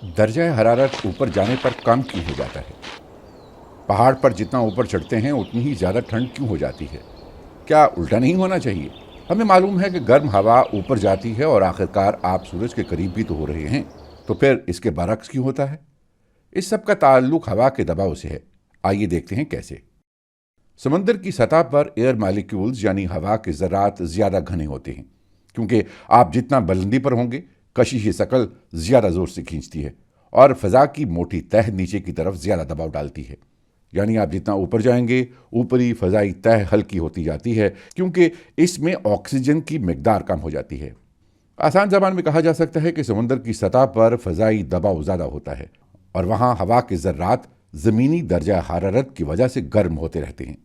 درجہ حرارت اوپر جانے پر کم کیوں ہو جاتا ہے؟ پہاڑ پر جتنا اوپر چڑھتے ہیں اتنی ہی زیادہ ٹھنڈ کیوں ہو جاتی ہے؟ کیا الٹا نہیں ہونا چاہیے؟ ہمیں معلوم ہے کہ گرم ہوا اوپر جاتی ہے اور آخرکار آپ سورج کے قریب بھی تو ہو رہے ہیں، تو پھر اس کے برعکس کیوں ہوتا ہے؟ اس سب کا تعلق ہوا کے دباؤ سے ہے۔ آئیے دیکھتے ہیں کیسے۔ سمندر کی سطح پر ایئر مالیکیولز یعنی ہوا کے ذرات زیادہ گھنے ہوتے ہیں، کیونکہ آپ جتنا بلندی پر ہوں گے کشش ثقل زیادہ زور سے کھینچتی ہے اور فضا کی موٹی تہ نیچے کی طرف زیادہ دباؤ ڈالتی ہے۔ یعنی آپ جتنا اوپر جائیں گے اوپری فضائی تہ ہلکی ہوتی جاتی ہے، کیونکہ اس میں آکسیجن کی مقدار کم ہو جاتی ہے۔ آسان زبان میں کہا جا سکتا ہے کہ سمندر کی سطح پر فضائی دباؤ زیادہ ہوتا ہے اور وہاں ہوا کے ذرات زمینی درجہ حرارت کی وجہ سے گرم ہوتے رہتے ہیں۔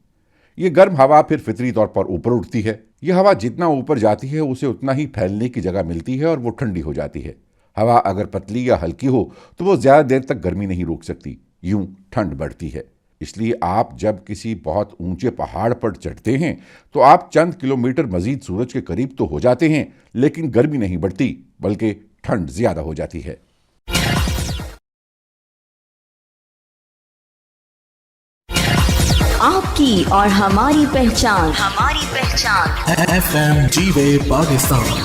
یہ گرم ہوا پھر فطری طور پر اوپر اٹھتی ہے۔ یہ ہوا جتنا اوپر جاتی ہے اسے اتنا ہی پھیلنے کی جگہ ملتی ہے اور وہ ٹھنڈی ہو جاتی ہے۔ ہوا اگر پتلی یا ہلکی ہو تو وہ زیادہ دیر تک گرمی نہیں روک سکتی، یوں ٹھنڈ بڑھتی ہے۔ اس لیے آپ جب کسی بہت اونچے پہاڑ پر چڑھتے ہیں تو آپ چند کلومیٹر مزید سورج کے قریب تو ہو جاتے ہیں، لیکن گرمی نہیں بڑھتی بلکہ ٹھنڈ زیادہ ہو جاتی ہے۔ آپ کی اور ہماری پہچان FM G-Way Pakistan.